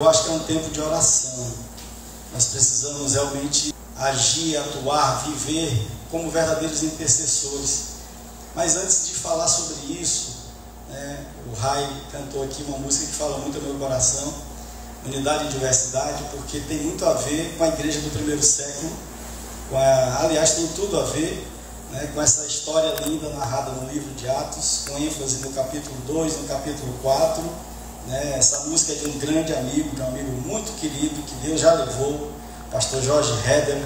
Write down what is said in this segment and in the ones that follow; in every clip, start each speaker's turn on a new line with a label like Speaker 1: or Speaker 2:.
Speaker 1: Eu acho que é um tempo de oração. Nós precisamos realmente agir, atuar, viver como verdadeiros intercessores. Mas antes de falar sobre isso, o Rai cantou aqui uma música que fala muito ao meu coração, Unidade e Diversidade, porque tem muito a ver com a igreja do primeiro século, aliás, tem tudo a ver com essa história linda narrada no livro de Atos, com ênfase no capítulo 2, no capítulo 4. Essa música é de um grande amigo, de um amigo muito querido, que Deus já levou, pastor Jorge Heder,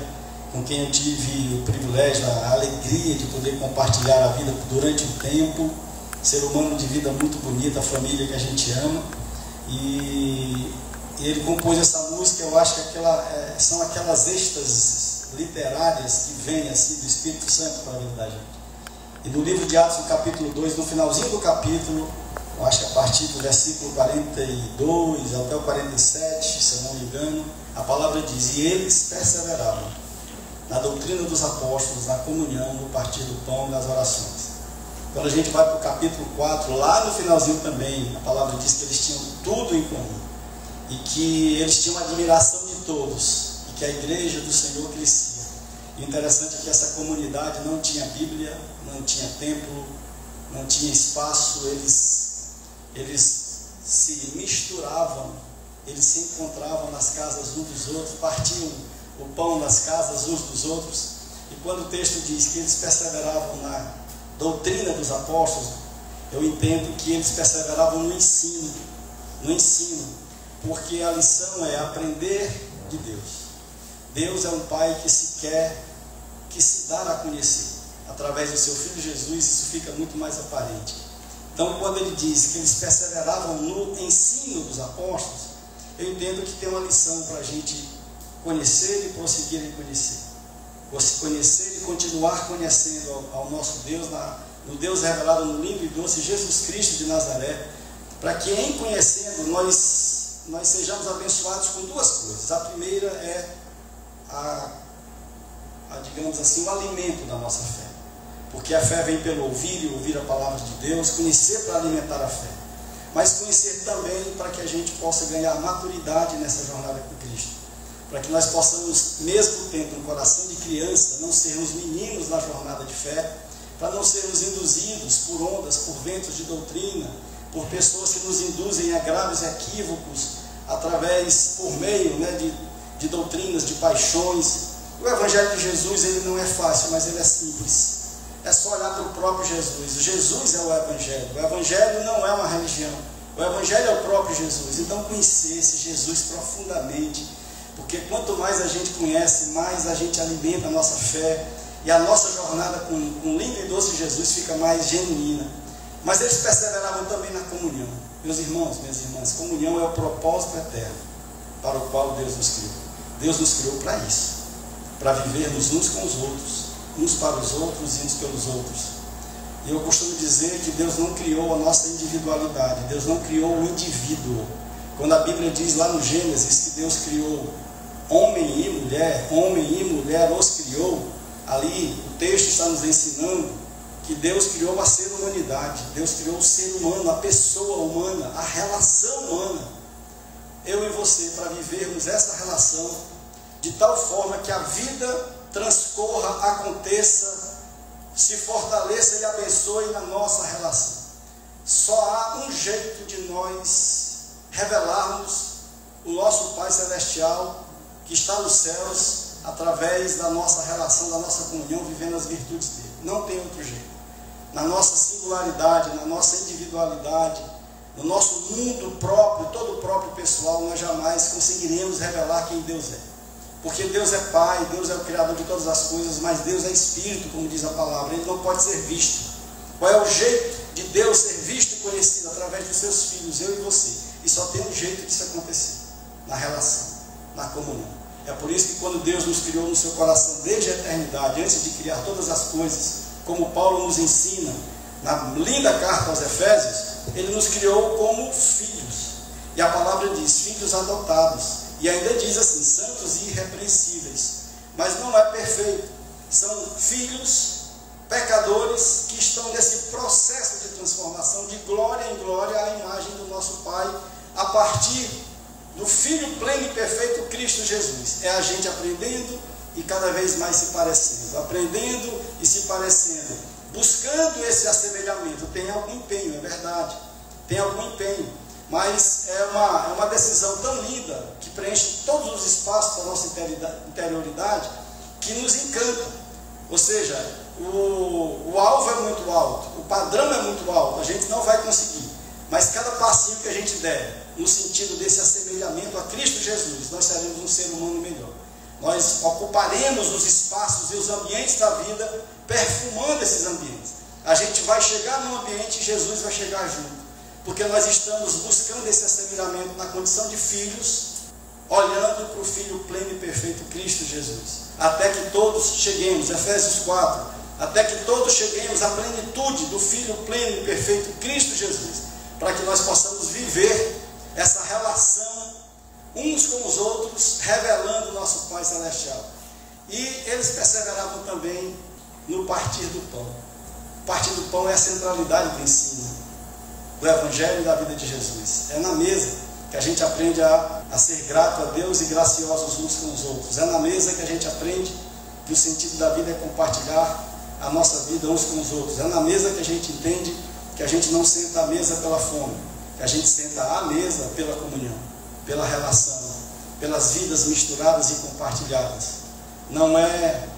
Speaker 1: com quem eu tive o privilégio, a alegria de poder compartilhar a vida durante um tempo, ser humano de vida muito bonita, a família que a gente ama, e ele compôs essa música. Eu acho que são aquelas êxtases literárias que vêm assim do Espírito Santo para a vida da gente. E no livro de Atos, no capítulo 2, no finalzinho do capítulo, eu acho que a partir do versículo 42 até o 47, se eu não me engano, a palavra diz: e eles perseveravam na doutrina dos apóstolos, na comunhão, no partir do pão, nas orações. Quando a gente vai para o capítulo 4, lá no finalzinho também, a palavra diz que eles tinham tudo em comum, e que eles tinham admiração de todos, e que a igreja do Senhor crescia. E interessante é que essa comunidade não tinha Bíblia, não tinha templo, não tinha espaço, eles se misturavam, eles se encontravam nas casas uns dos outros, partiam o pão nas casas uns dos outros. E quando o texto diz que eles perseveravam na doutrina dos apóstolos, eu entendo que eles perseveravam no ensino, porque a lição é aprender de Deus. Deus é um Pai que se dá a conhecer. Através do seu Filho Jesus, isso fica muito mais aparente. Então, quando ele diz que eles perseveravam no ensino dos apóstolos, eu entendo que tem uma lição para a gente conhecer e prosseguir em conhecer. Conhecer e continuar conhecendo ao nosso Deus, no Deus revelado no lindo e doce Jesus Cristo de Nazaré, para que em conhecendo nós sejamos abençoados com duas coisas. A primeira é digamos assim, o alimento da nossa fé. Porque a fé vem pelo ouvir e ouvir a palavra de Deus, conhecer para alimentar a fé. Mas conhecer também para que a gente possa ganhar maturidade nessa jornada com Cristo. Para que nós possamos, mesmo tendo um coração de criança, não sermos meninos na jornada de fé, para não sermos induzidos por ondas, por ventos de doutrina, por pessoas que nos induzem a graves equívocos, por meio de doutrinas, de paixões. O Evangelho de Jesus, ele não é fácil, mas ele é simples. É só olhar para o próprio Jesus. Jesus é o Evangelho. O Evangelho não é uma religião. O Evangelho é o próprio Jesus. Então, conhecer esse Jesus profundamente, porque quanto mais a gente conhece, mais a gente alimenta a nossa fé, e a nossa jornada com o lindo e doce Jesus fica mais genuína. Mas eles perseveravam também na comunhão. Meus irmãos, minhas irmãs, comunhão é o propósito eterno para o qual Deus nos criou. Deus nos criou para isso, para vivermos uns com os outros, uns para os outros e uns pelos outros. E eu costumo dizer que Deus não criou a nossa individualidade, Deus não criou o indivíduo. Quando a Bíblia diz lá no Gênesis que Deus criou homem e mulher os criou, ali o texto está nos ensinando que Deus criou a ser humanidade, Deus criou o ser humano, a pessoa humana, a relação humana, eu e você, para vivermos essa relação de tal forma que a vida transcorra, aconteça, se fortaleça e abençoe na nossa relação. Só há um jeito de nós revelarmos o nosso Pai Celestial que está nos céus, através da nossa relação, da nossa comunhão, vivendo as virtudes dele. Não tem outro jeito. Na nossa singularidade, na nossa individualidade, no nosso mundo próprio, todo próprio pessoal, nós jamais conseguiremos revelar quem Deus é. Porque Deus é Pai, Deus é o Criador de todas as coisas, mas Deus é Espírito, como diz a palavra, Ele não pode ser visto. Qual é o jeito de Deus ser visto e conhecido? Através dos seus filhos, eu e você. E só tem um jeito disso acontecer: na relação, na comunhão. É por isso que quando Deus nos criou no seu coração desde a eternidade, antes de criar todas as coisas, como Paulo nos ensina na linda carta aos Efésios, Ele nos criou como filhos. E a palavra diz, filhos adotados. E ainda diz assim, santos e irrepreensíveis. Mas não é perfeito. São filhos pecadores que estão nesse processo de transformação de glória em glória à imagem do nosso Pai, a partir do Filho pleno e perfeito Cristo Jesus. É a gente aprendendo e cada vez mais se parecendo, aprendendo e se parecendo, buscando esse assemelhamento. Tem algum empenho, é verdade, tem algum empenho, mas é uma decisão tão linda, que preenche todos os espaços da nossa interioridade, que nos encanta. Ou seja, o alvo é muito alto, o padrão é muito alto, a gente não vai conseguir, mas cada passinho que a gente der no sentido desse assemelhamento a Cristo Jesus, nós seremos um ser humano melhor. Nós ocuparemos os espaços e os ambientes da vida, perfumando esses ambientes. A gente vai chegar num ambiente e Jesus vai chegar junto, porque nós estamos buscando esse assemelhamento na condição de filhos, olhando para o Filho pleno e perfeito Cristo Jesus, até que todos cheguemos, Efésios 4, até que todos cheguemos à plenitude do Filho pleno e perfeito Cristo Jesus, para que nós possamos viver essa relação uns com os outros, revelando o nosso Pai Celestial. E eles perseveravam também no partir do pão. O partir do pão é a centralidade do ensino, do Evangelho e da vida de Jesus. É na mesa que a gente aprende a ser grato a Deus e graciosos uns com os outros. É na mesa que a gente aprende que o sentido da vida é compartilhar a nossa vida uns com os outros. É na mesa que a gente entende que a gente não senta à mesa pela fome, que a gente senta à mesa pela comunhão, pela relação, pelas vidas misturadas e compartilhadas. Não é,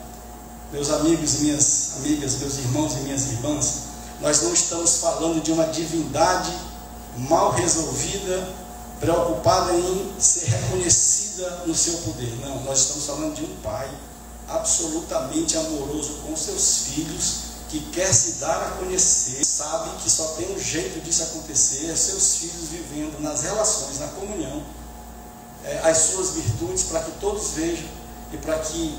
Speaker 1: meus amigos e minhas amigas, meus irmãos e minhas irmãs, nós não estamos falando de uma divindade mal resolvida, preocupada em ser reconhecida no seu poder. Não, nós estamos falando de um Pai absolutamente amoroso com seus filhos, que quer se dar a conhecer, sabe que só tem um jeito disso acontecer, é seus filhos vivendo nas relações, na comunhão, as suas virtudes, para que todos vejam e para que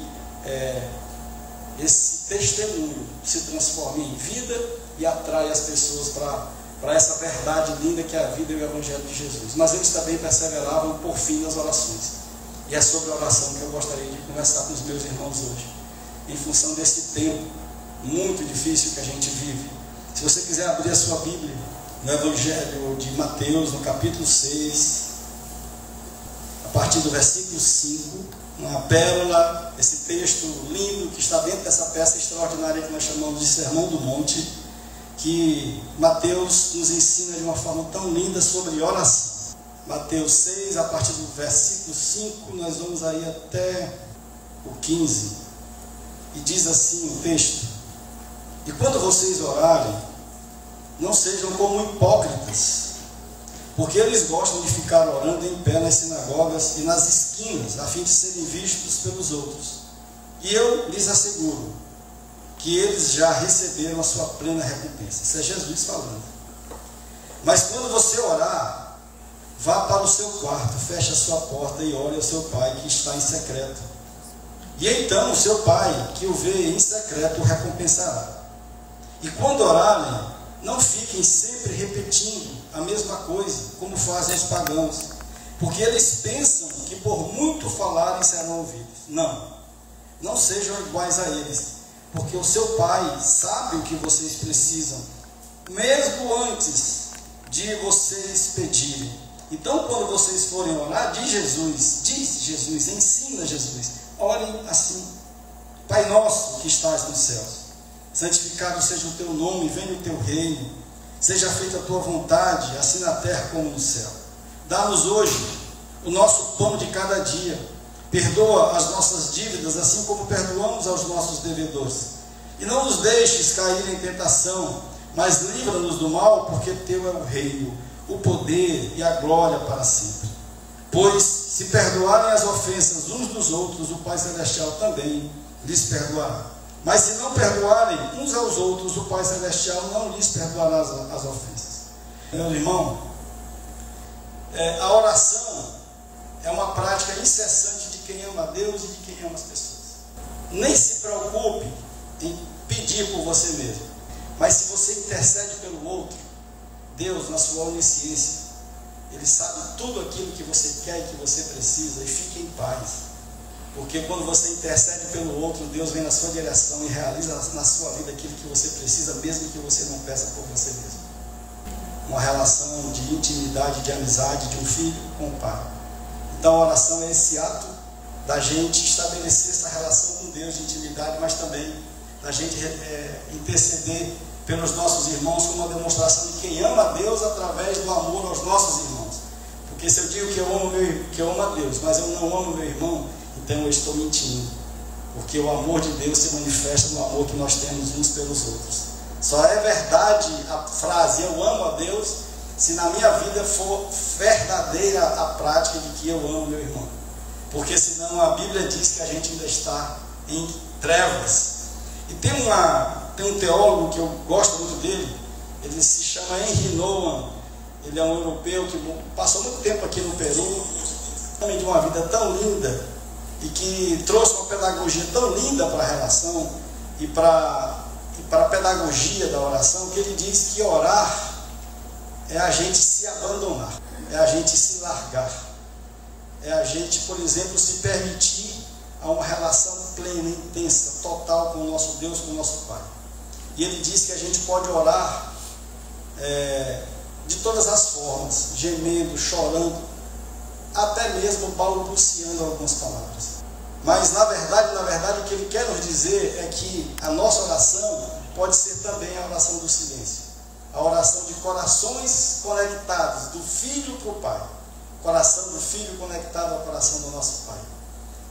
Speaker 1: esse testemunho se transforme em vida e atraia as pessoas para essa verdade linda que é a vida e o Evangelho de Jesus. Mas eles também perseveravam por fim nas orações. E é sobre a oração que eu gostaria de conversar com os meus irmãos hoje, em função desse tempo muito difícil que a gente vive. Se você quiser abrir a sua Bíblia no Evangelho de Mateus, no capítulo 6, a partir do versículo 5, uma pérola, esse texto lindo que está dentro dessa peça extraordinária que nós chamamos de Sermão do Monte, que Mateus nos ensina de uma forma tão linda sobre oração. Mateus 6, a partir do versículo 5, nós vamos aí até o 15, e diz assim o texto: e quando vocês orarem, não sejam como hipócritas, porque eles gostam de ficar orando em pé nas sinagogas e nas esquinas, a fim de serem vistos pelos outros. E eu lhes asseguro que eles já receberam a sua plena recompensa. Isso é Jesus falando. Mas quando você orar, vá para o seu quarto, feche a sua porta e ore ao seu Pai que está em secreto. E então o seu Pai, que o vê em secreto, o recompensará. E quando orarem, não fiquem sempre repetindo a mesma coisa, como fazem os pagãos, porque eles pensam que por muito falarem serão ouvidos. Não sejam iguais a eles, porque o seu Pai sabe o que vocês precisam, mesmo antes de vocês pedirem. Então, quando vocês forem orar, diz Jesus, ensina Jesus, orem assim: Pai nosso que estás nos céus, santificado seja o teu nome, venha o teu reino, seja feita a tua vontade, assim na terra como no céu. Dá-nos hoje o nosso pão de cada dia, perdoa as nossas dívidas, assim como perdoamos aos nossos devedores, e não nos deixes cair em tentação, mas livra-nos do mal, porque teu é o reino, o poder e a glória para sempre. Pois se perdoarem as ofensas uns dos outros, o Pai Celestial também lhes perdoará. Mas se não perdoarem uns aos outros, o Pai Celestial não lhes perdoará as ofensas. Meu irmão, a oração é uma prática incessante de quem ama a Deus e de quem ama as pessoas. Nem se preocupe em pedir por você mesmo, mas se você intercede pelo outro, Deus, na sua onisciência, Ele sabe tudo aquilo que você quer e que você precisa, e fique em paz. Porque quando você intercede pelo outro, Deus vem na sua direção e realiza na sua vida aquilo que você precisa, mesmo que você não peça por você mesmo. Uma relação de intimidade, de amizade de um filho com o pai. Então a oração é esse ato da gente estabelecer essa relação com Deus de intimidade, mas também da gente interceder pelos nossos irmãos como uma demonstração de quem ama a Deus através do amor aos nossos irmãos. Porque se eu digo que eu amo a Deus, mas eu não amo meu irmão, então eu estou mentindo. Porque o amor de Deus se manifesta no amor que nós temos uns pelos outros. Só é verdade a frase eu amo a Deus se na minha vida for verdadeira a prática de que eu amo meu irmão. Porque senão a Bíblia diz que a gente ainda está em trevas. E tem um teólogo que eu gosto muito dele, ele se chama Henry Nouwen. Ele é um europeu que passou muito tempo aqui no Peru, homem de uma vida tão linda e que trouxe uma pedagogia tão linda para a relação e para a pedagogia da oração, que ele diz que orar é a gente se abandonar, é a gente se largar, é a gente, por exemplo, se permitir a uma relação plena, intensa, total com o nosso Deus, com o nosso Pai. E ele diz que a gente pode orar de todas as formas, gemendo, chorando, até mesmo balbuciando algumas palavras. Mas na verdade, o que ele quer nos dizer é que a nossa oração pode ser também a oração do silêncio, a oração de corações conectados, do filho para o Pai, coração do filho conectado ao coração do nosso Pai.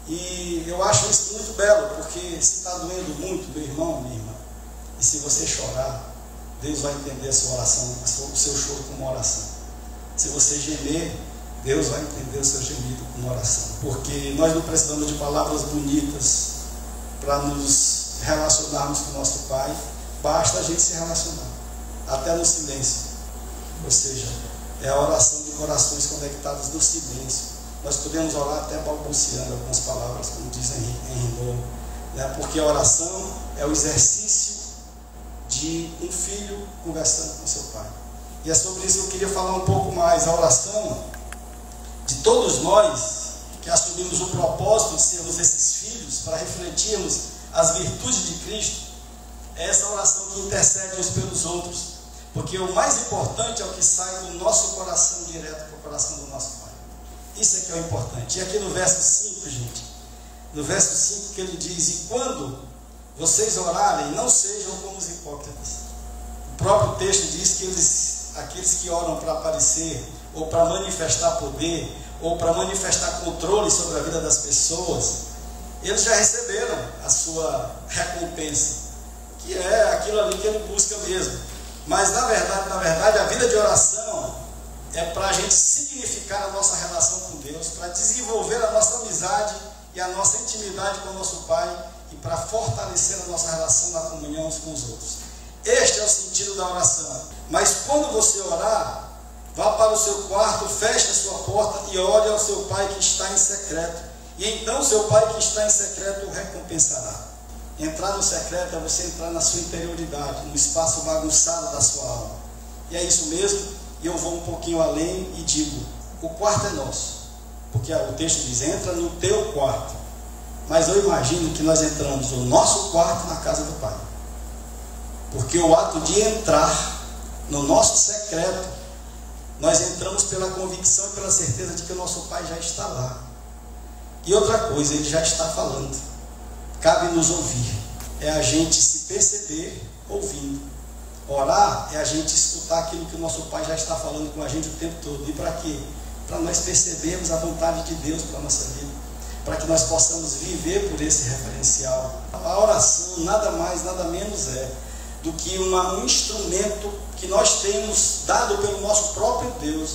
Speaker 1: E eu acho isso muito belo, porque se está doendo muito, meu irmão, minha irmã, e se você chorar, Deus vai entender a sua oração, o seu choro como oração. Se você gemer, Deus vai entender o seu gemido como oração. Porque nós não precisamos de palavras bonitas para nos relacionarmos com o nosso Pai, basta a gente se relacionar, até no silêncio. Ou seja, é a oração de corações conectados no silêncio. Nós podemos orar até balbuciando algumas palavras, como diz Henry Nouwen, né? Porque a oração é o exercício de um filho conversando com seu pai. E é sobre isso que eu queria falar um pouco mais. A oração de todos nós que assumimos o propósito de sermos esses filhos, para refletirmos as virtudes de Cristo, é essa oração que intercede uns pelos outros, porque o mais importante é o que sai do nosso coração direto para o coração do nosso Pai. Isso é que é o importante. E aqui no verso 5, gente, no verso 5 que ele diz: e quando vocês orarem, não sejam como os hipócritas. O próprio texto diz que aqueles que oram para aparecer, ou para manifestar poder, ou para manifestar controle sobre a vida das pessoas, eles já receberam a sua recompensa, que é aquilo ali que ele busca mesmo. Mas na verdade a vida de oração é para a gente significar a nossa relação com Deus, para desenvolver a nossa amizade e a nossa intimidade com o nosso Pai, e para fortalecer a nossa relação na comunhão uns com os outros. Este é o sentido da oração. Mas quando você orar, vá para o seu quarto, feche a sua porta e ore ao seu Pai que está em secreto. E então seu Pai que está em secreto o recompensará. Entrar no secreto é você entrar na sua interioridade, no espaço bagunçado da sua alma. E é isso mesmo. E eu vou um pouquinho além e digo: o quarto é nosso. Porque o texto diz: entra no teu quarto. Mas eu imagino que nós entramos no nosso quarto na casa do Pai. Porque o ato de entrar no nosso secreto, nós entramos pela convicção e pela certeza de que o nosso Pai já está lá. E outra coisa, Ele já está falando. Cabe nos ouvir. É a gente se perceber ouvindo. Orar é a gente escutar aquilo que o nosso Pai já está falando com a gente o tempo todo. E para quê? Para nós percebermos a vontade de Deus para a nossa vida, para que nós possamos viver por esse referencial. A oração nada mais, nada menos é do que um instrumento que nós temos dado pelo nosso próprio Deus,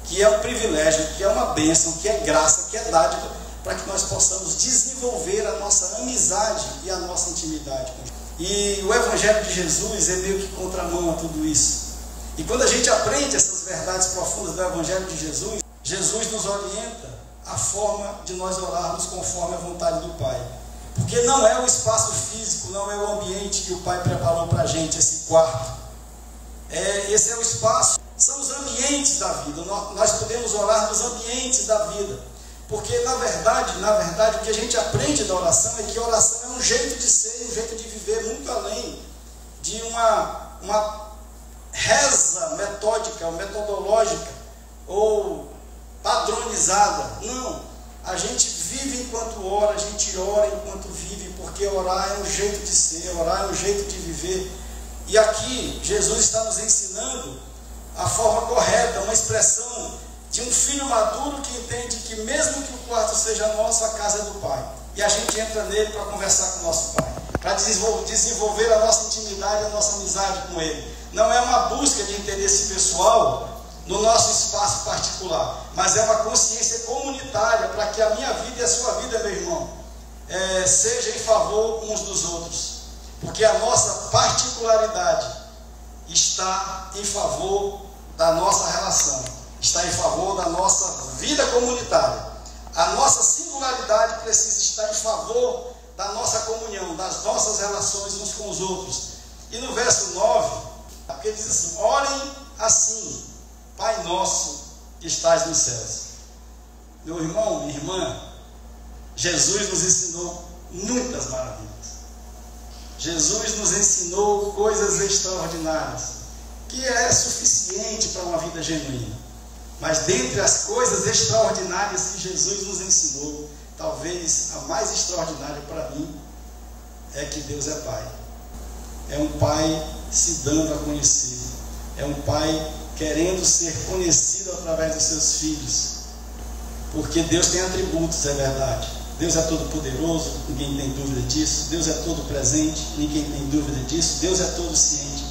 Speaker 1: que é um privilégio, que é uma bênção, que é graça, que é dádiva, para que nós possamos desenvolver a nossa amizade e a nossa intimidade. E o Evangelho de Jesus é meio que contramão a tudo isso. E quando a gente aprende essas verdades profundas do Evangelho de Jesus, Jesus nos orienta a forma de nós orarmos conforme a vontade do Pai. Porque não é o espaço físico, não é o ambiente que o Pai preparou para a gente, esse quarto. Esse é o espaço, são os ambientes da vida. Nós podemos orar nos ambientes da vida. Porque na verdade, o que a gente aprende da oração é que a oração é um jeito de ser, um jeito de viver muito além de uma reza metódica ou metodológica, ou padronizada. Não, a gente vive enquanto ora, a gente ora enquanto vive, porque orar é um jeito de ser, orar é um jeito de viver. E aqui Jesus está nos ensinando a forma correta, uma expressão de um filho maduro que entende que mesmo que o quarto seja nosso, a casa é do Pai. E a gente entra nele para conversar com o nosso Pai, para desenvolver a nossa intimidade, a nossa amizade com Ele. Não é uma busca de interesse pessoal no nosso espaço particular, mas é uma consciência comunitária para que a minha vida e a sua vida, meu irmão, seja em favor uns dos outros. Porque a nossa particularidade está em favor da nossa relação, está em favor da nossa vida comunitária. A nossa singularidade precisa estar em favor da nossa comunhão, das nossas relações uns com os outros. E no verso 9, porque diz assim: orem assim, Pai nosso que estás nos céus. Meu irmão, minha irmã, Jesus nos ensinou muitas maravilhas. Jesus nos ensinou coisas extraordinárias, que é suficiente para uma vida genuína. Mas dentre as coisas extraordinárias que Jesus nos ensinou, talvez a mais extraordinária para mim é que Deus é Pai. É um Pai se dando a conhecer. É um Pai querendo ser conhecido através dos seus filhos. Porque Deus tem atributos, é verdade. Deus é todo poderoso, ninguém tem dúvida disso. Deus é todo presente, ninguém tem dúvida disso. Deus é todo ciente.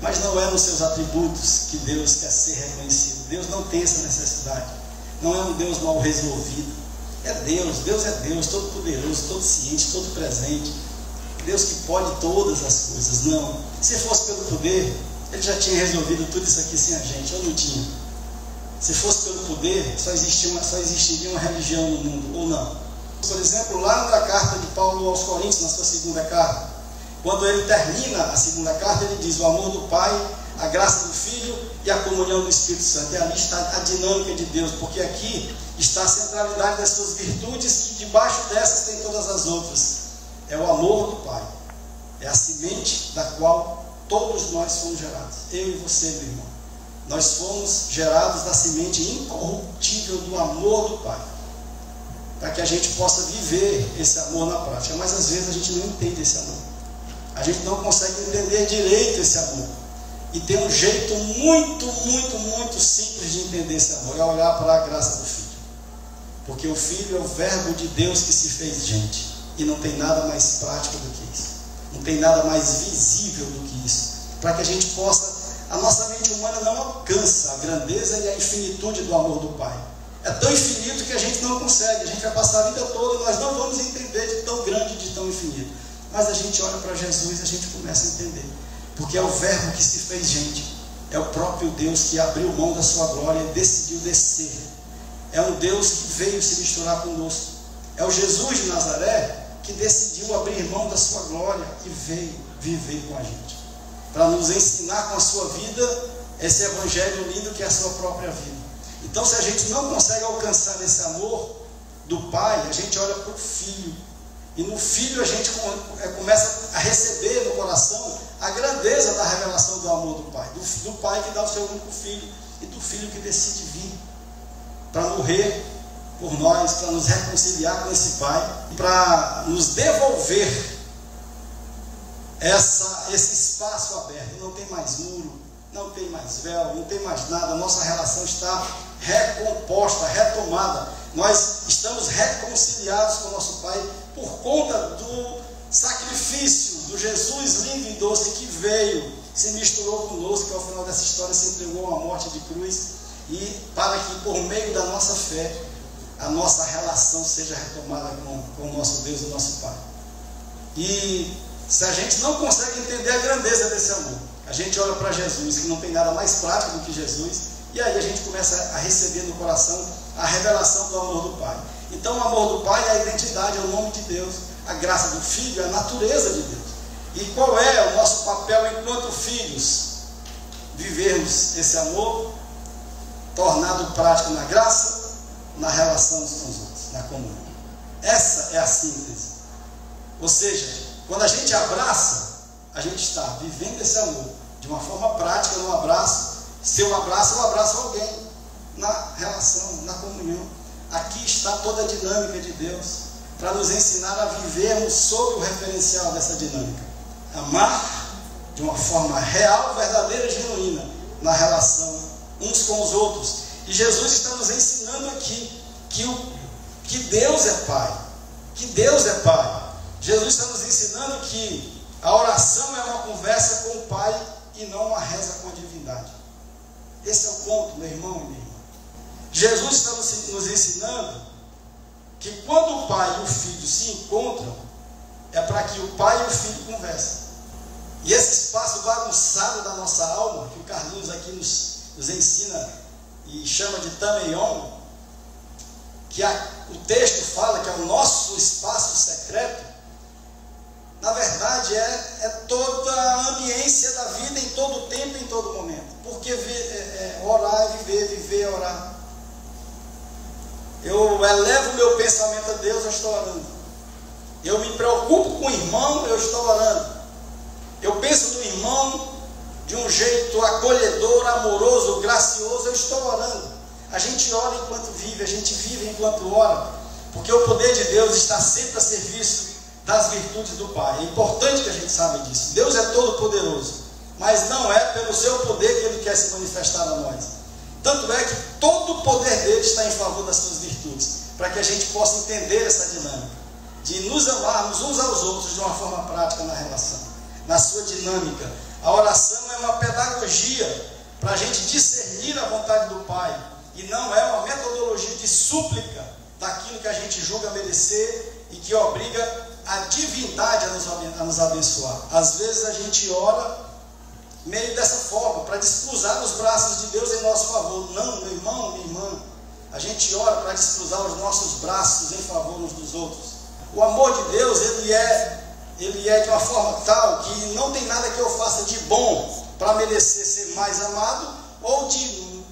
Speaker 1: Mas não é nos seus atributos que Deus quer ser reconhecido. Deus não tem essa necessidade. Não é um Deus mal resolvido. É Deus, Deus é Deus, todo poderoso, todo ciente, todo presente. Deus que pode todas as coisas. Não, se fosse pelo poder, Ele já tinha resolvido tudo isso aqui sem a gente, ou não tinha? Se fosse pelo poder, só existiria uma religião no mundo, ou não? Por exemplo, lá na carta de Paulo aos Coríntios, na sua segunda carta, quando ele termina a segunda carta, ele diz: o amor do Pai, a graça do Filho e a comunhão do Espírito Santo. E ali está a dinâmica de Deus, porque aqui está a centralidade das suas virtudes, que debaixo dessas tem todas as outras. É o amor do Pai, é a semente da qual todos nós fomos gerados. Eu e você, meu irmão, nós fomos gerados da semente incorruptível do amor do Pai, para que a gente possa viver esse amor na prática. Mas às vezes a gente não entende esse amor, a gente não consegue entender direito esse amor. E tem um jeito muito simples de entender esse amor: é olhar para a graça do Filho. Porque o Filho é o verbo de Deus que se fez gente. E não tem nada mais prático do que isso. Não tem nada mais visível do que isso. Para que a gente possa... A nossa mente humana não alcança a grandeza e a infinitude do amor do Pai. É tão infinito que a gente não consegue. A gente vai passar a vida toda e nós não vamos entender de tão grande, de tão infinito. Mas a gente olha para Jesus e a gente começa a entender. Porque é o verbo que se fez gente. É o próprio Deus que abriu mão da sua glória e decidiu descer. É um Deus que veio se misturar conosco. É o Jesus de Nazaré que decidiu abrir mão da sua glória e veio viver com a gente, para nos ensinar com a sua vida esse evangelho lindo que é a sua própria vida. Então, se a gente não consegue alcançar esse amor do Pai, a gente olha para o Filho, e no Filho a gente começa a receber no coração a grandeza da revelação do amor do Pai, do Pai que dá o seu único Filho, e do Filho que decide vir para morrer por nós, para nos reconciliar com esse Pai, para nos devolver esse espaço aberto. Não tem mais muro, não tem mais véu, não tem mais nada. A nossa relação está recomposta, retomada. Nós estamos reconciliados com o nosso Pai por conta do sacrifício do Jesus lindo e doce que veio, se misturou conosco, que ao final dessa história se entregou à morte de cruz, e para que por meio da nossa fé a nossa relação seja retomada com o nosso Deus e o nosso Pai. E se a gente não consegue entender a grandeza desse amor, a gente olha para Jesus, que não tem nada mais prático do que Jesus, e aí a gente começa a receber no coração a revelação do amor do Pai. Então o amor do Pai é a identidade, é o nome de Deus, a graça do Filho é a natureza de Deus. E qual é o nosso papel enquanto filhos? Vivermos esse amor tornado prático na graça, na relação uns com os outros, na comunhão. Essa é a síntese. Ou seja, quando a gente abraça, a gente está vivendo esse amor de uma forma prática no abraço. Se eu abraço alguém. na relação, na comunhão. Aqui está toda a dinâmica de Deus, para nos ensinar a vivermos sob o referencial dessa dinâmica. Amar de uma forma real, verdadeira e genuína, na relação uns com os outros. E Jesus está nos ensinando aqui que Deus é Pai. Que Deus é Pai. Jesus está nos ensinando que a oração é uma conversa com o Pai e não uma reza com a divindade. Esse é o ponto, meu irmão e minha irmã. Jesus está nos ensinando que quando o Pai e o Filho se encontram, é para que o Pai e o Filho conversem. E esse espaço bagunçado da nossa alma, que o Carlinhos aqui nos ensina e chama de Tameion, que o texto fala que é o nosso espaço secreto, na verdade é toda a ambiência da vida em todo tempo, em todo momento. Porque orar é viver, viver é orar. Eu elevo o meu pensamento a Deus, eu estou orando. Eu me preocupo com o irmão, eu estou orando. Eu penso no irmão de um jeito acolhedor, amoroso, gracioso, eu estou orando. A gente ora enquanto vive, a gente vive enquanto ora, porque o poder de Deus está sempre a serviço das virtudes do Pai. É importante que a gente saiba disso. Deus é todo poderoso, mas não é pelo seu poder que Ele quer se manifestar a nós. Tanto é que todo o poder dele está em favor das suas virtudes, para que a gente possa entender essa dinâmica, de nos amarmos uns aos outros de uma forma prática na relação, na sua dinâmica. A oração é uma pedagogia para a gente discernir a vontade do Pai, e não é uma metodologia de súplica daquilo que a gente julga merecer e que obriga a divindade a nos abençoar. Às vezes a gente ora meio dessa forma, para descruzar os braços de Deus em nosso favor. Não, meu irmão, minha irmã, a gente ora para descruzar os nossos braços em favor uns dos outros. O amor de Deus, ele é de uma forma tal que não tem nada que eu faça de bom para merecer ser mais amado, ou de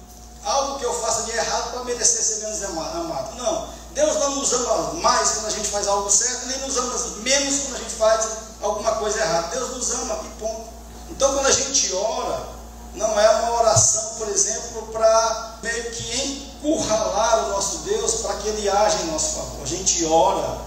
Speaker 1: algo que eu faça de errado para merecer ser menos amado. Não, Deus não nos ama mais quando a gente faz algo certo, nem nos ama menos quando a gente faz alguma coisa errada. Deus nos ama e ponto. Então, quando a gente ora, não é uma oração, por exemplo, para meio que encurralar o nosso Deus para que Ele haja em nosso favor. A gente ora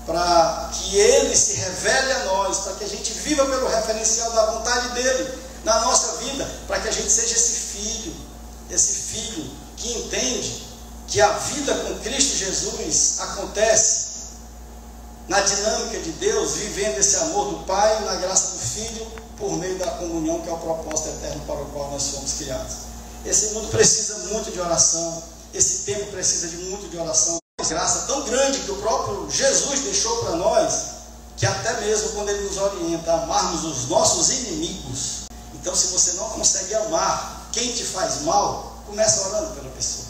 Speaker 1: para que Ele se revele a nós, para que a gente viva pelo referencial da vontade dEle na nossa vida, para que a gente seja esse filho que entende que a vida com Cristo Jesus acontece na dinâmica de Deus, vivendo esse amor do Pai, na graça do Filho, por meio da comunhão, que é o propósito eterno para o qual nós somos criados. Esse mundo precisa muito de oração, esse tempo precisa de muito de oração. Graça tão grande que o próprio Jesus deixou para nós, que até mesmo quando Ele nos orienta a amarmos os nossos inimigos. Então, se você não consegue amar quem te faz mal, começa orando pela pessoa.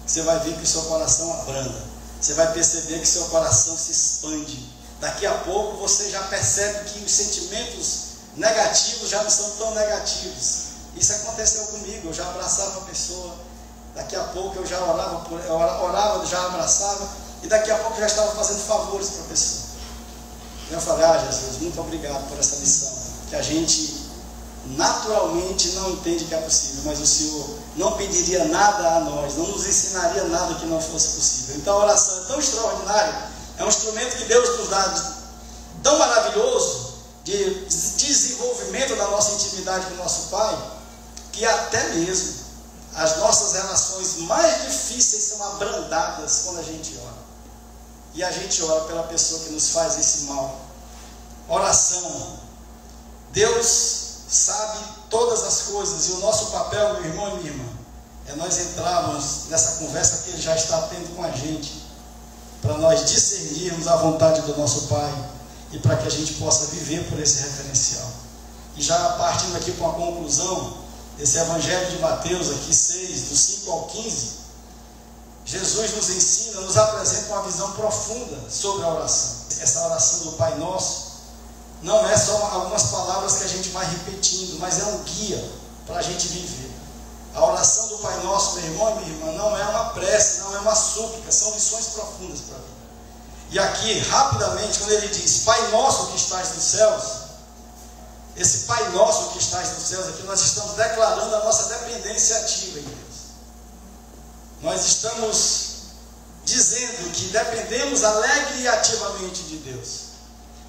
Speaker 1: Você vai ver que o seu coração abranda. Você vai perceber que seu coração se expande. Daqui a pouco você já percebe que os sentimentos negativos já não são tão negativos. Isso aconteceu comigo. Eu já abraçava a pessoa. Daqui a pouco eu já orava, já abraçava. E daqui a pouco eu já estava fazendo favores para a pessoa. Eu falei, Jesus, muito obrigado por essa lição. Que a gente naturalmente não entende que é possível, mas o Senhor não pediria nada a nós, não nos ensinaria nada que não fosse possível. Então a oração é tão extraordinária, é um instrumento que Deus nos dá tão maravilhoso de desenvolvimento da nossa intimidade com o nosso Pai, que até mesmo as nossas relações mais difíceis são abrandadas quando a gente ora. E a gente ora pela pessoa que nos faz esse mal. Oração. Deus sabe todas as coisas, e o nosso papel, meu irmão e minha irmã, é nós entrarmos nessa conversa que Ele já está tendo com a gente, para nós discernirmos a vontade do nosso Pai, e para que a gente possa viver por esse referencial. E já partindo aqui com a conclusão desse Evangelho de Mateus, aqui 6, do 5 ao 15, Jesus nos ensina, nos apresenta uma visão profunda sobre a oração. Essa oração do Pai Nosso não é só algumas palavras que a gente vai repetindo, mas é um guia para a gente viver. A oração do Pai Nosso, meu irmão e minha irmã, não é uma prece, não é uma súplica, são lições profundas para a vida. E aqui, rapidamente, quando ele diz Pai Nosso que estás nos céus, esse Pai Nosso que estás nos céus, aqui nós estamos declarando a nossa dependência ativa em Deus. nós estamos dizendo que dependemos alegre e ativamente de Deus.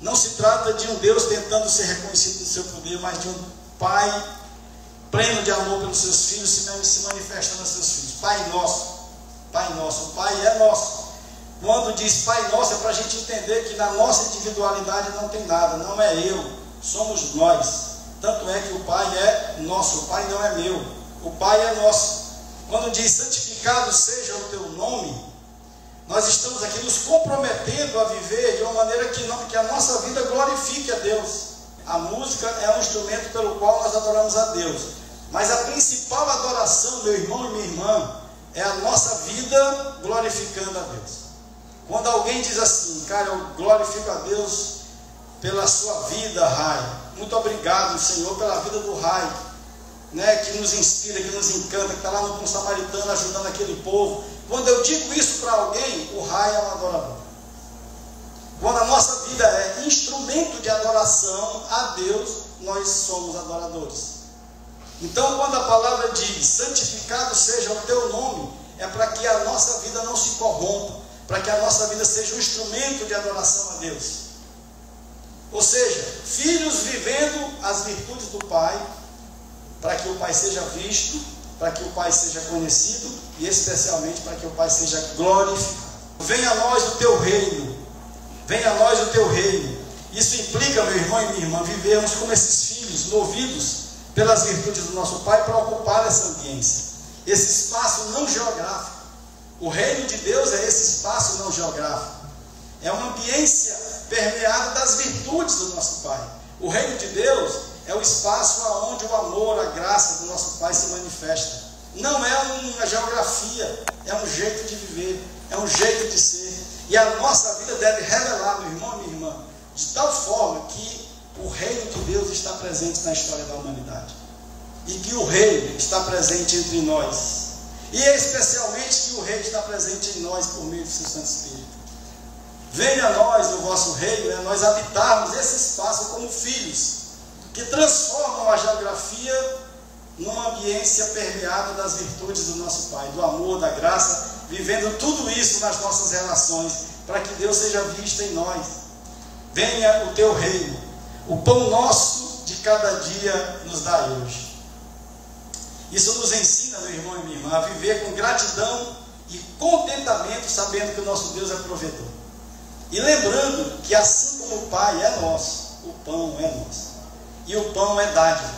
Speaker 1: Não se trata de um Deus tentando ser reconhecido no seu poder, mas de um Pai pleno de amor pelos seus filhos, se manifestando aos seus filhos. Pai nosso, o Pai é nosso. Quando diz Pai nosso, é para a gente entender que na nossa individualidade não tem nada, não é eu, somos nós. Tanto é que o Pai é nosso, o Pai não é meu, o Pai é nosso. Quando diz santificado seja o teu nome, nós estamos aqui nos comprometendo a viver de uma maneira que a nossa vida glorifique a Deus. A música é um instrumento pelo qual nós adoramos a Deus. Mas a principal adoração, meu irmão e minha irmã, é a nossa vida glorificando a Deus. Quando alguém diz assim, cara, eu glorifico a Deus pela sua vida, Rai. Muito obrigado, Senhor, pela vida do Rai, né, que nos inspira, que nos encanta, que está lá no Bom Samaritano ajudando aquele povo. Quando eu digo isso para alguém, o Rai é um adorador. Quando a nossa vida é instrumento de adoração a Deus, nós somos adoradores. Então, quando a palavra diz, santificado seja o teu nome, é para que a nossa vida não se corrompa, para que a nossa vida seja um instrumento de adoração a Deus. Ou seja, filhos vivendo as virtudes do Pai, para que o Pai seja visto, para que o Pai seja conhecido e especialmente para que o Pai seja glorificado. Venha a nós o teu reino. Venha a nós o teu reino. Isso implica, meu irmão e minha irmã, vivermos como esses filhos, movidos pelas virtudes do nosso Pai para ocupar essa ambiência, esse espaço não geográfico. O reino de Deus é esse espaço não geográfico. É uma ambiência permeada das virtudes do nosso Pai. O reino de Deus é o espaço onde o amor, a graça do nosso Pai se manifesta. Não é uma geografia, é um jeito de viver, é um jeito de ser. E a nossa vida deve revelar, meu irmão e minha irmã, de tal forma que o reino de Deus está presente na história da humanidade. E que o Rei está presente entre nós. E especialmente que o Rei está presente em nós por meio do seu Santo Espírito. Venha a nós o vosso reino, nós habitarmos esse espaço como filhos, que transformam a geografia numa ambiência permeada das virtudes do nosso Pai, do amor, da graça, vivendo tudo isso nas nossas relações, para que Deus seja visto em nós. Venha o teu reino, o pão nosso de cada dia nos dai hoje. Isso nos ensina, meu irmão e minha irmã, a viver com gratidão e contentamento, sabendo que o nosso Deus é provedor. E lembrando que assim como o Pai é nosso, o pão é nosso. E o pão é dádiva,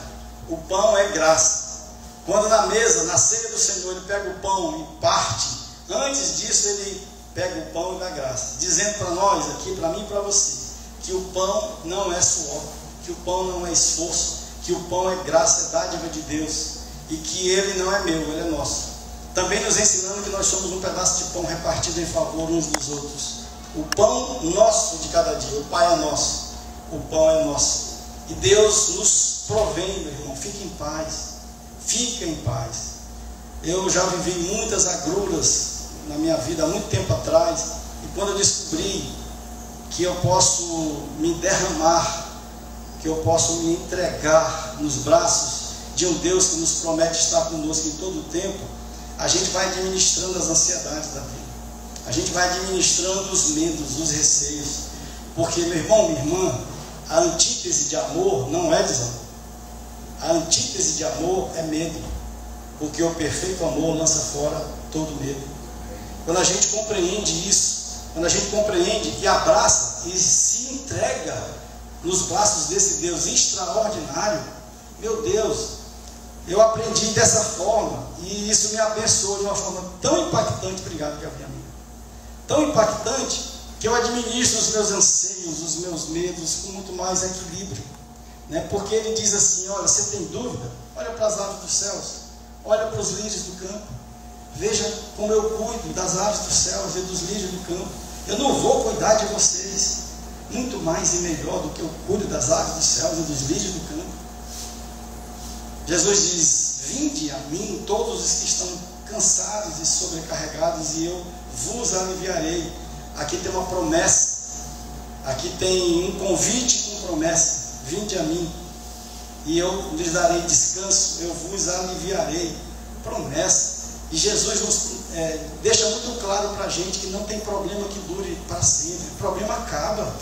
Speaker 1: o pão é graça. Quando na mesa, na ceia do Senhor, ele pega o pão e parte, antes disso ele pega o pão e dá graça, dizendo para nós aqui, para mim e para você, que o pão não é suor, que o pão não é esforço, que o pão é graça, é dádiva de Deus, e que ele não é meu, ele é nosso. Também nos ensinando que nós somos um pedaço de pão repartido em favor uns dos outros. O pão nosso de cada dia, o Pai é nosso, o pão é nosso. E Deus nos provém, meu irmão, fique em paz, fica em paz. Eu já vivi muitas agruras na minha vida há muito tempo atrás, e quando eu descobri que eu posso me derramar, que eu posso me entregar nos braços de um Deus que nos promete estar conosco em todo o tempo, a gente vai administrando as ansiedades da vida, a gente vai administrando os medos, os receios, porque, meu irmão, minha irmã, a antítese de amor não é desamor, a antítese de amor é medo, porque o perfeito amor lança fora todo medo. Quando a gente compreende isso, quando a gente compreende e abraça e se entrega nos braços desse Deus extraordinário, meu Deus, eu aprendi dessa forma e isso me abençoou de uma forma tão impactante. Obrigado, Gabriel. Tão impactante que eu administro os meus anseios, os meus medos com muito mais equilíbrio, né? Porque ele diz assim: olha, você tem dúvida? Olha para as aves dos céus, olha para os lírios do campo, veja como eu cuido das aves dos céus e dos lírios do campo. Eu não vou cuidar de vocês muito mais e melhor do que eu cuido das aves dos céus e dos lírios do campo? Jesus diz: vinde a mim todos os que estão cansados e sobrecarregados, e eu vos aliviarei. Aqui tem uma promessa, aqui tem um convite com promessa: vinde a mim e eu lhes darei descanso, eu vos aliviarei. Promessa. E Jesus nos deixa muito claro para a gente que não tem problema que dure para sempre. O problema acaba.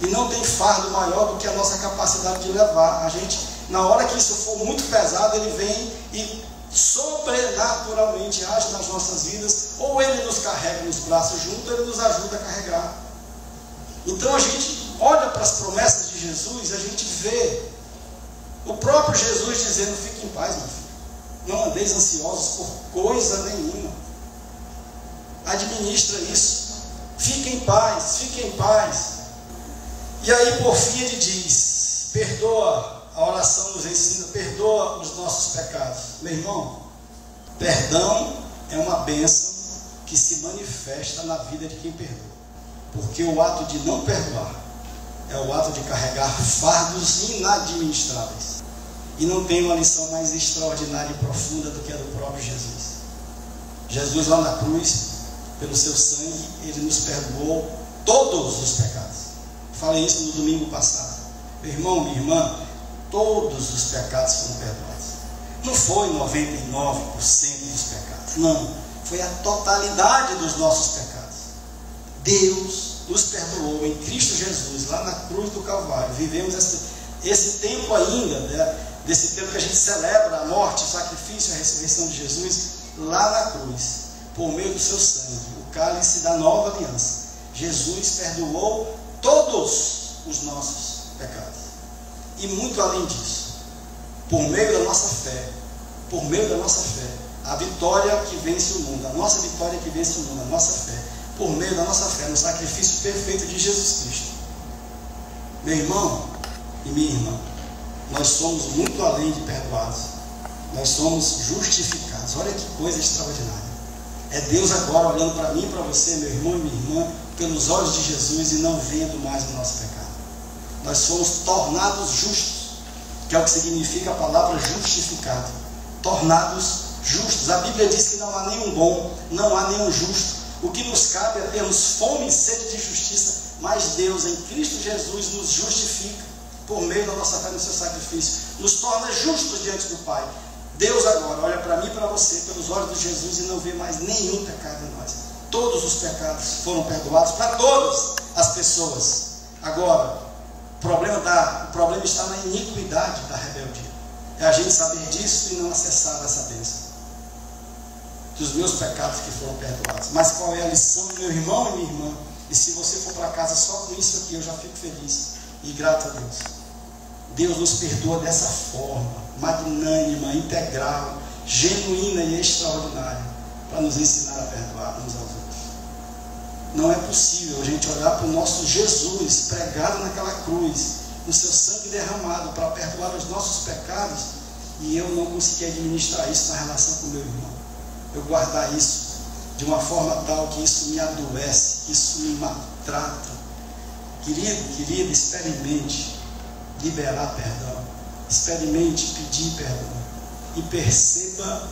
Speaker 1: E não tem fardo maior do que a nossa capacidade de levar. A gente, na hora que isso for muito pesado, ele vem e sobrenaturalmente age nas nossas vidas. Ou ele nos carrega nos braços junto, ou ele nos ajuda a carregar. Então a gente olha para as promessas de Jesus e a gente vê o próprio Jesus dizendo: fique em paz, meu filho. Não andeis ansiosos por coisa nenhuma. Administra isso. Fique em paz, fique em paz. E aí, por fim, ele diz: perdoa. A oração nos ensina: perdoa os nossos pecados. Meu irmão, perdão é uma bênção que se manifesta na vida de quem perdoa. Porque o ato de não perdoar é o ato de carregar fardos inadministráveis. E não tem uma lição mais extraordinária e profunda do que a do próprio Jesus. Jesus lá na cruz, pelo seu sangue, ele nos perdoou todos os pecados. Falei isso no domingo passado. Meu irmão, minha irmã, todos os pecados foram perdoados. Não foi 99% dos pecados. Não. Foi a totalidade dos nossos pecados. Deus nos perdoou em Cristo Jesus, lá na cruz do Calvário. Vivemos esse tempo ainda, né, desse tempo que a gente celebra a morte, o sacrifício e a ressurreição de Jesus, lá na cruz, por meio do seu sangue, o cálice da nova aliança. Jesus perdoou todos os nossos pecados. E muito além disso, por meio da nossa fé, a vitória que vence o mundo, a nossa vitória que vence o mundo, a nossa fé, por meio da nossa fé, no sacrifício perfeito de Jesus Cristo. Meu irmão e minha irmã, nós somos muito além de perdoados. Nós somos justificados. Olha que coisa extraordinária. É Deus agora olhando para mim e para você, meu irmão e minha irmã, pelos olhos de Jesus e não vendo mais o nosso pecado. Nós somos tornados justos, que é o que significa a palavra justificado. Tornados justos. A Bíblia diz que não há nenhum bom, não há nenhum justo. O que nos cabe é termos fome e sede de justiça, mas Deus em Cristo Jesus nos justifica por meio da nossa fé no seu sacrifício, nos torna justos diante do Pai. Deus agora olha para mim e para você pelos olhos de Jesus e não vê mais nenhum pecado em nós. Todos os pecados foram perdoados para todas as pessoas. Agora, o problema está na iniquidade da rebeldia. É a gente saber disso e não acessar essa bênção dos meus pecados que foram perdoados. Mas qual é a lição, meu irmão e minha irmã? E se você for para casa só com isso aqui, eu já fico feliz e grato a Deus. Deus nos perdoa dessa forma, magnânima, integral, genuína e extraordinária, para nos ensinar a perdoar uns aos outros. Não é possível a gente olhar para o nosso Jesus pregado naquela cruz, no seu sangue derramado para perdoar os nossos pecados, e eu não conseguir administrar isso na relação com o meu irmão. Eu guardar isso de uma forma tal que isso me adoece, que isso me maltrata. Querido, experimente liberar perdão. Experimente pedir perdão. E perceba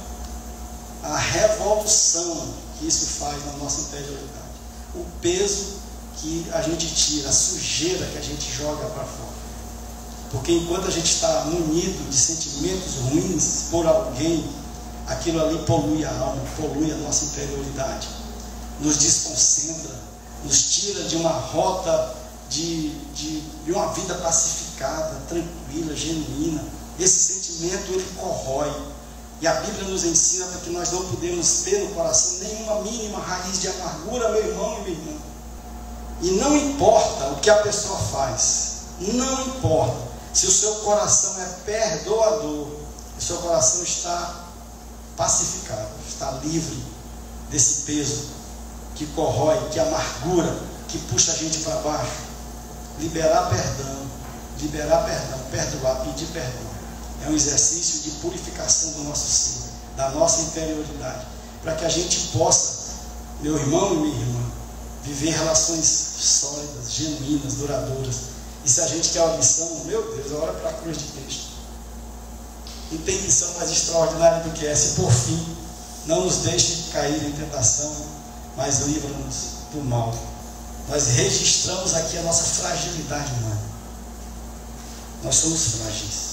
Speaker 1: a revolução que isso faz na nossa interioridade. O peso que a gente tira, a sujeira que a gente joga para fora. Porque enquanto a gente está munido de sentimentos ruins por alguém, aquilo ali polui a alma, polui a nossa interioridade, nos desconcentra, nos tira de uma rota de uma vida pacificada, tranquila, genuína. Esse sentimento, ele corrói. E a Bíblia nos ensina para que nós não podemos ter no coração nenhuma mínima raiz de amargura, meu irmão e minha irmã. E não importa o que a pessoa faz, não importa. Se o seu coração é perdoador, o seu coração está pacificado, está livre desse peso que corrói, que amargura, que puxa a gente para baixo. Liberar perdão, perdoar, pedir perdão. É um exercício de purificação do nosso ser, da nossa interioridade, para que a gente possa, meu irmão e minha irmã, viver relações sólidas, genuínas, duradouras. E se a gente quer uma lição, meu Deus, olha para a cruz de Cristo. Não tem lição mais extraordinária do que essa. E por fim, não nos deixe cair em tentação, mas livra-nos do mal. Nós registramos aqui a nossa fragilidade humana. Nós somos frágeis.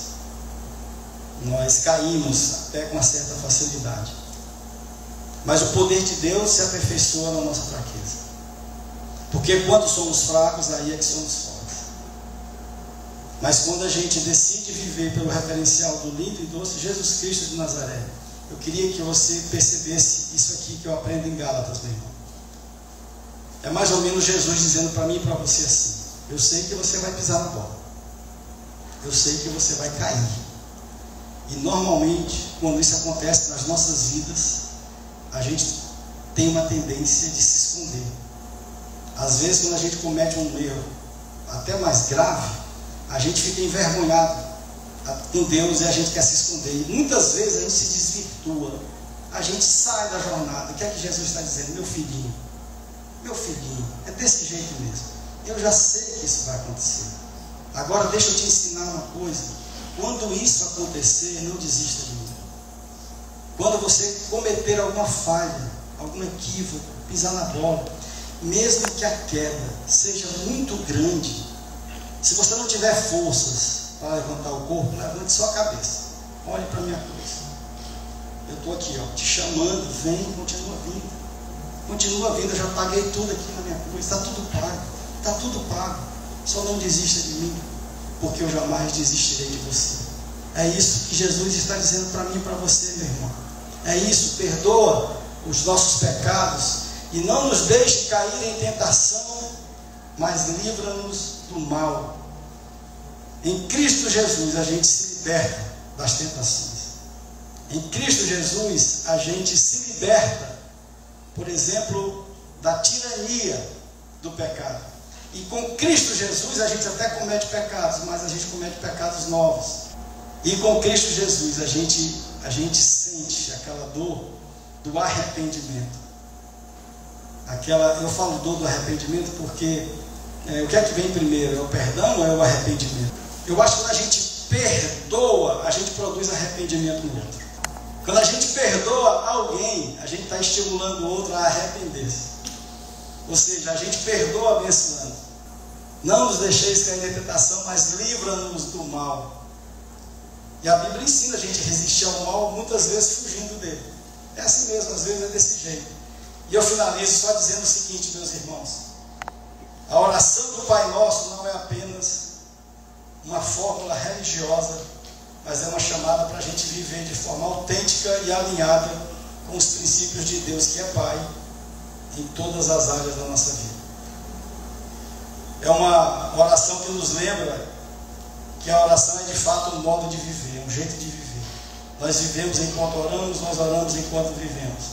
Speaker 1: Nós caímos até com uma certa facilidade. Mas o poder de Deus se aperfeiçoa na nossa fraqueza. Porque quando somos fracos, aí é que somos fortes. Mas quando a gente decide viver pelo referencial do lindo e doce Jesus Cristo de Nazaré, eu queria que você percebesse isso aqui que eu aprendo em Gálatas, meu irmão. É mais ou menos Jesus dizendo para mim e para você assim: eu sei que você vai pisar na bola, eu sei que você vai cair. E normalmente, quando isso acontece nas nossas vidas, a gente tem uma tendência de se esconder. Às vezes, quando a gente comete um erro até mais grave, a gente fica envergonhado com Deus e a gente quer se esconder. E muitas vezes a gente se desvirtua, a gente sai da jornada. O que é que Jesus está dizendo? Meu filhinho, é desse jeito mesmo. Eu já sei que isso vai acontecer. Agora deixa eu te ensinar uma coisa. Quando isso acontecer, não desista de mim. Quando você cometer alguma falha, algum equívoco, pisar na bola, mesmo que a queda seja muito grande, se você não tiver forças para levantar o corpo, levante só a cabeça. Olhe para a minha cruz. Eu estou aqui, te chamando, vem, continua vindo. Continua vindo, eu já paguei tudo aqui na minha cruz, está tudo pago. Está tudo pago. Só não desista de mim, porque eu jamais desistirei de você. É isso que Jesus está dizendo para mim e para você, meu irmão. É isso, perdoa os nossos pecados e não nos deixe cair em tentação, mas livra-nos do mal. Em Cristo Jesus a gente se liberta das tentações. Em Cristo Jesus a gente se liberta, por exemplo, da tirania do pecado. E com Cristo Jesus a gente até comete pecados, mas a gente comete pecados novos. E com Cristo Jesus a gente sente aquela dor do arrependimento. Eu falo dor do arrependimento porque o que é que vem primeiro? É o perdão ou é o arrependimento? Eu acho que quando a gente perdoa, a gente produz arrependimento no outro. Quando a gente perdoa alguém, a gente está estimulando o outro a arrepender-se. Ou seja, a gente perdoa abençoando. Não nos deixeis cair na tentação, mas livra-nos do mal. E a Bíblia ensina a gente a resistir ao mal, muitas vezes fugindo dele. É assim mesmo, às vezes é desse jeito. E eu finalizo só dizendo o seguinte, meus irmãos: a oração do Pai Nosso não é apenas uma fórmula religiosa, mas é uma chamada para a gente viver de forma autêntica e alinhada com os princípios de Deus, que é Pai, em todas as áreas da nossa vida. É uma oração que nos lembra que a oração é de fato um modo de viver, um jeito de viver. Nós vivemos enquanto oramos, nós oramos enquanto vivemos.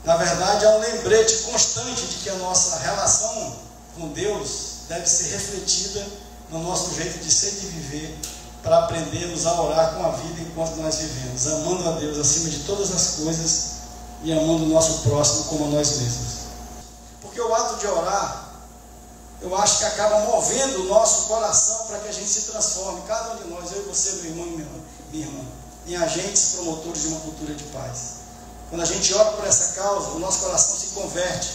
Speaker 1: Na verdade, é um lembrete constante de que a nossa relação com Deus deve ser refletida no nosso jeito de ser e de viver, para aprendermos a orar com a vida enquanto nós vivemos, amando a Deus acima de todas as coisas e amando o nosso próximo como a nós mesmos. Porque o ato de orar, eu acho que acaba movendo o nosso coração para que a gente se transforme, cada um de nós, eu e você, meu irmão e minha irmã, em agentes promotores de uma cultura de paz. Quando a gente ora por essa causa, o nosso coração se converte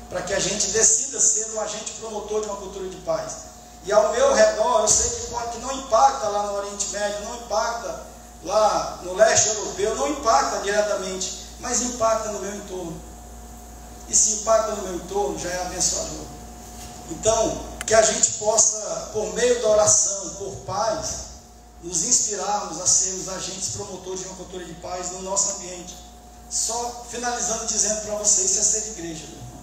Speaker 1: para que a gente decida ser um agente promotor de uma cultura de paz. E ao meu redor, eu sei que não impacta lá no Oriente Médio, não impacta lá no leste europeu, não impacta diretamente, mas impacta no meu entorno. E se impacta no meu entorno, já é abençoador. Então, que a gente possa, por meio da oração, por paz, nos inspirarmos a sermos agentes promotores de uma cultura de paz no nosso ambiente. Só finalizando dizendo para vocês, isso é ser igreja, meu irmão.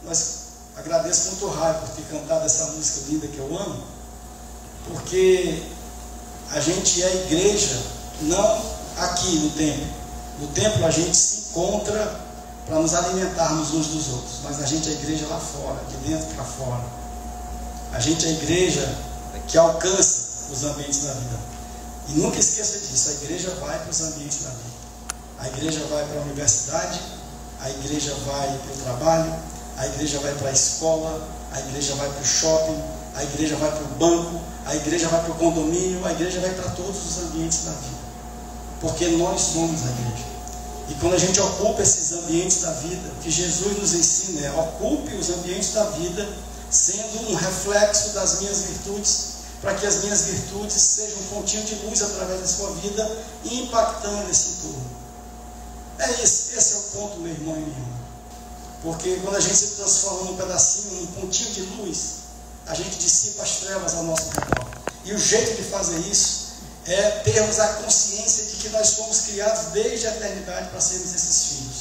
Speaker 1: Mas agradeço muito o Rai por ter cantado essa música linda que eu amo, porque a gente é igreja não aqui no templo. No templo a gente se encontra para nos alimentarmos uns dos outros, mas a gente é igreja lá fora, de dentro para fora. A gente é igreja que alcança os ambientes da vida. E nunca esqueça disso, a igreja vai para os ambientes da vida. A igreja vai para a universidade, a igreja vai para o trabalho, a igreja vai para a escola, a igreja vai para o shopping, a igreja vai para o banco, a igreja vai para o condomínio, a igreja vai para todos os ambientes da vida. Porque nós somos a igreja. E quando a gente ocupa esses ambientes da vida, o que Jesus nos ensina é: ocupe os ambientes da vida sendo um reflexo das minhas virtudes, para que as minhas virtudes sejam um pontinho de luz através da sua vida e impactando esse entorno. Esse é o ponto, meu irmão e minha irmã. Porque quando a gente se transforma num pedacinho, num pontinho de luz, a gente dissipa as trevas ao nosso redor. E o jeito de fazer isso é termos a consciência de que nós fomos criados desde a eternidade para sermos esses filhos,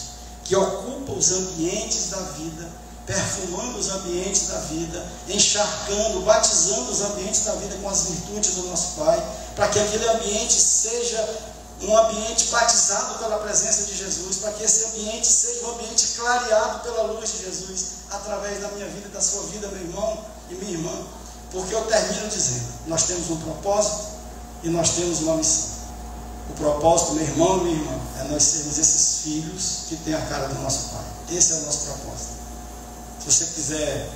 Speaker 1: que ocupam os ambientes da vida, perfumando os ambientes da vida, encharcando, batizando os ambientes da vida com as virtudes do nosso Pai, para que aquele ambiente seja um ambiente batizado pela presença de Jesus, para que esse ambiente seja um ambiente clareado pela luz de Jesus, através da minha vida e da sua vida, meu irmão e minha irmã. Porque eu termino dizendo, nós temos um propósito e nós temos uma missão. O propósito, meu irmão e minha irmã, é nós sermos esses filhos que têm a cara do nosso Pai. Esse é o nosso propósito. Se você quiser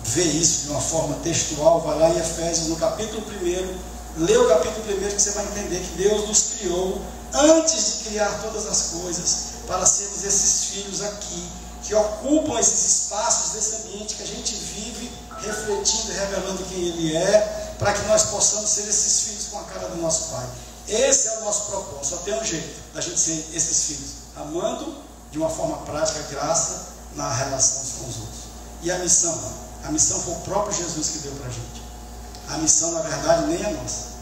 Speaker 1: ver isso de uma forma textual, vai lá em Efésios, no capítulo 1, lê o capítulo 1, que você vai entender que Deus nos criou antes de criar todas as coisas, para sermos esses filhos aqui, que ocupam esses espaços desse ambiente que a gente vive, refletindo e revelando quem Ele é, para que nós possamos ser esses filhos com a cara do nosso Pai. Esse é o nosso propósito. Só tem um jeito da gente ser esses filhos, amando de uma forma prática, graça na relação com os outros. E a missão? A missão foi o próprio Jesus que deu para a gente. A missão, na verdade, nem é nossa.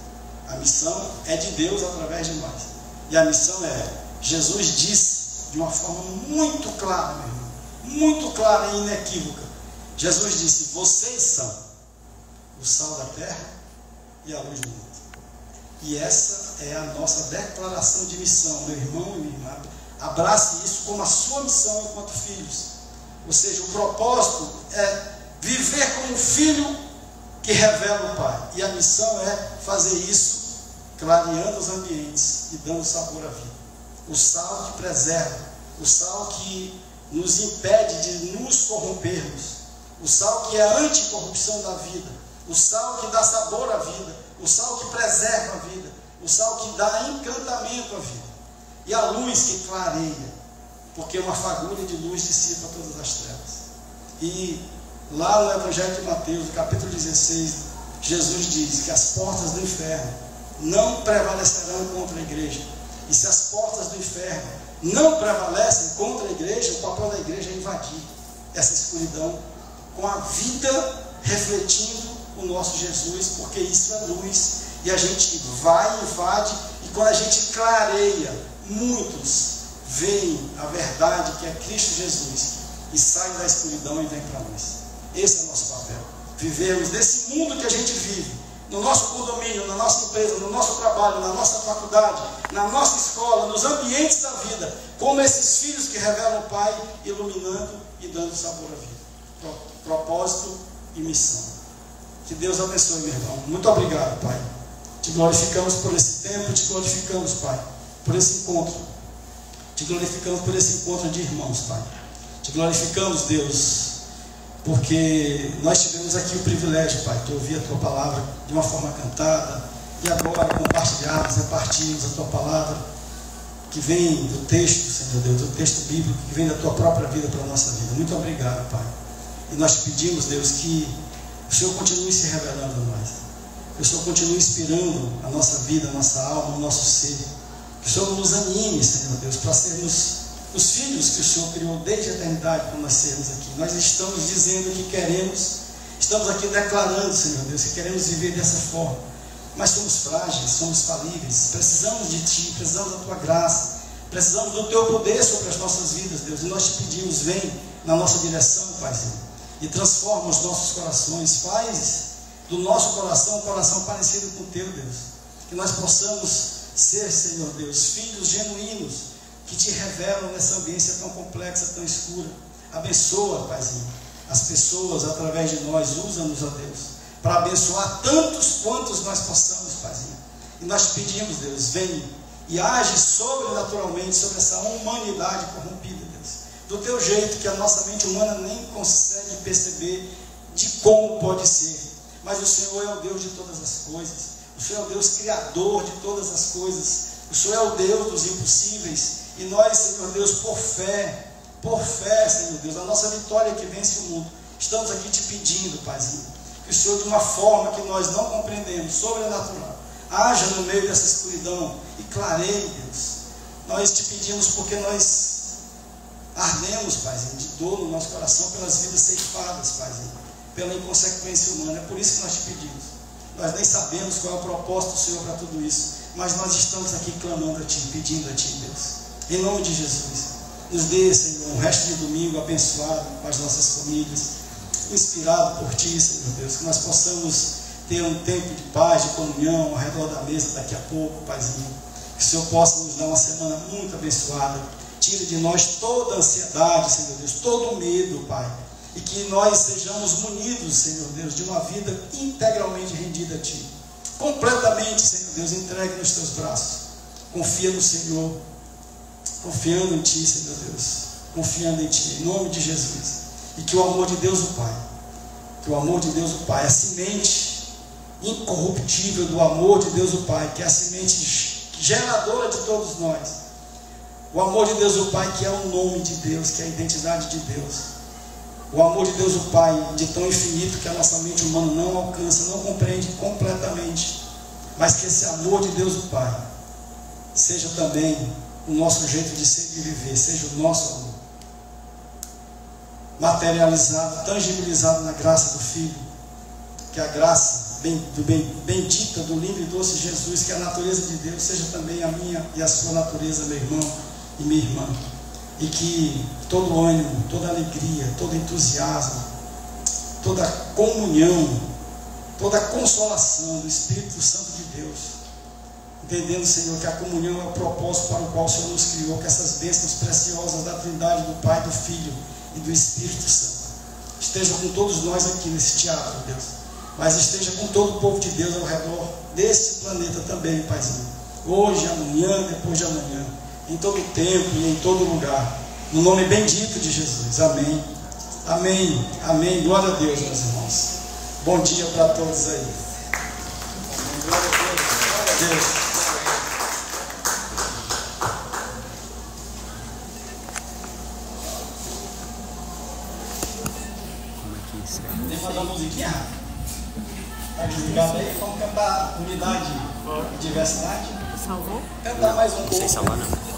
Speaker 1: A missão é de Deus através de nós. E a missão Jesus disse de uma forma muito clara, meu irmão, muito clara e inequívoca. Jesus disse: vocês são o sal da terra e a luz do mundo. E essa é a nossa declaração de missão, meu irmão e minha irmã. Abrace isso como a sua missão enquanto filhos. Ou seja, o propósito é viver como filho que revela o Pai. E a missão é fazer isso clareando os ambientes e dando sabor à vida. O sal que preserva, o sal que nos impede de nos corrompermos, o sal que é a anticorrupção da vida, o sal que dá sabor à vida, o sal que preserva a vida, o sal que dá encantamento à vida. E a luz que clareia, porque uma fagulha de luz dissipa todas as trevas. E lá no Evangelho de Mateus, no capítulo 16, Jesus diz que as portas do inferno não prevalecerão contra a igreja. E se as portas do inferno não prevalecem contra a igreja, o papel da igreja é invadir essa escuridão com a vida refletindo o nosso Jesus, porque isso é luz. E a gente vai, invade, e quando a gente clareia, muitos veem a verdade que é Cristo Jesus e saem da escuridão e vêm para nós. Esse é o nosso papel. Vivermos nesse mundo que a gente vive, no nosso condomínio, na nossa empresa, no nosso trabalho, na nossa faculdade, na nossa escola, nos ambientes da vida, como esses filhos que revelam o Pai, iluminando e dando sabor à vida. Propósito e missão. Que Deus abençoe, meu irmão. Muito obrigado, Pai. Te glorificamos por esse tempo, te glorificamos, Pai, por esse encontro. Te glorificamos por esse encontro de irmãos, Pai. Te glorificamos, Deus, porque nós tivemos aqui o privilégio, Pai, de ouvir a Tua palavra de uma forma cantada, e agora compartilharmos, repartirmos a Tua palavra, que vem do texto, Senhor Deus, do texto bíblico, que vem da Tua própria vida para a nossa vida. Muito obrigado, Pai. E nós te pedimos, Deus, que o Senhor continue se revelando a nós, que o Senhor continue inspirando a nossa vida, a nossa alma, o nosso ser, que o Senhor nos anime, Senhor Deus, para sermos os filhos que o Senhor criou desde a eternidade para nós sermos aqui. Nós estamos dizendo que queremos, estamos aqui declarando, Senhor Deus, que queremos viver dessa forma, mas somos frágeis, somos falíveis, precisamos de Ti, precisamos da Tua graça, precisamos do Teu poder sobre as nossas vidas, Deus, e nós te pedimos, vem na nossa direção, Paizinho, e transforma os nossos corações, faz do nosso coração um coração parecido com o Teu, Deus, que nós possamos ser, Senhor Deus, filhos genuínos, que Te revelam nessa ambiência tão complexa, tão escura. Abençoa, Paizinho, as pessoas através de nós, usa-nos, ó Deus, para abençoar tantos quantos nós possamos, Paizinho. E nós te pedimos, Deus, vem e age sobrenaturalmente sobre essa humanidade corrompida, Deus, do Teu jeito que a nossa mente humana nem consegue perceber de como pode ser. Mas o Senhor é o Deus de todas as coisas, o Senhor é o Deus criador de todas as coisas, o Senhor é o Deus dos impossíveis. E nós, Senhor Deus, por fé, Senhor Deus, a nossa vitória que vence o mundo, estamos aqui te pedindo, Paizinho, que o Senhor, de uma forma que nós não compreendemos, sobrenatural, haja no meio dessa escuridão e clareie, Deus. Nós te pedimos porque nós ardemos, Paizinho, de dor no nosso coração pelas vidas ceifadas, Paizinho, pela inconsequência humana. É por isso que nós te pedimos. Nós nem sabemos qual é o propósito do Senhor para tudo isso, mas nós estamos aqui clamando a Ti, pedindo a Ti, Deus. Em nome de Jesus, nos dê, Senhor, um resto de domingo abençoado com as nossas famílias, inspirado por Ti, Senhor Deus, que nós possamos ter um tempo de paz, de comunhão ao redor da mesa daqui a pouco, Paizinho. Que o Senhor possa nos dar uma semana muito abençoada. Tire de nós toda a ansiedade, Senhor Deus, todo o medo, Pai. E que nós sejamos munidos, Senhor Deus, de uma vida integralmente rendida a Ti. Completamente, Senhor Deus, entregue nos Teus braços. Confia no Senhor. Confiando em Ti, Senhor Deus. Confiando em Ti, em nome de Jesus. E que o amor de Deus, o Pai, que o amor de Deus, o Pai, a semente incorruptível do amor de Deus, o Pai, que é a semente geradora de todos nós. O amor de Deus, o Pai, que é o nome de Deus, que é a identidade de Deus. O amor de Deus, o Pai, de tão infinito que a nossa mente humana não alcança, não compreende completamente. Mas que esse amor de Deus, o Pai, seja também o nosso jeito de ser e de viver, seja o nosso amor. Materializado, tangibilizado na graça do Filho. Que a graça bendita do lindo e doce Jesus, que a natureza de Deus seja também a minha e a sua natureza, meu irmão e minha irmã. E que todo ânimo, toda alegria, todo entusiasmo, toda comunhão, toda consolação do Espírito Santo de Deus, entendendo, Senhor, que a comunhão é o propósito para o qual o Senhor nos criou, que essas bênçãos preciosas da Trindade, do Pai, do Filho e do Espírito Santo estejam com todos nós aqui nesse teatro, Deus, mas esteja com todo o povo de Deus ao redor desse planeta também, Paizinho, hoje, amanhã, depois de amanhã, em todo tempo e em todo lugar, no nome bendito de Jesus. Amém, amém, amém. Glória a Deus, meus irmãos. Bom dia para todos aí. Glória a Deus, glória a Deus. Tem que mandar musiquinha? Tá desligado aí? Vamos cantar unidade e diversidade?
Speaker 2: Salvou?
Speaker 1: Cantar mais um pouco.
Speaker 2: Não sei salvar não.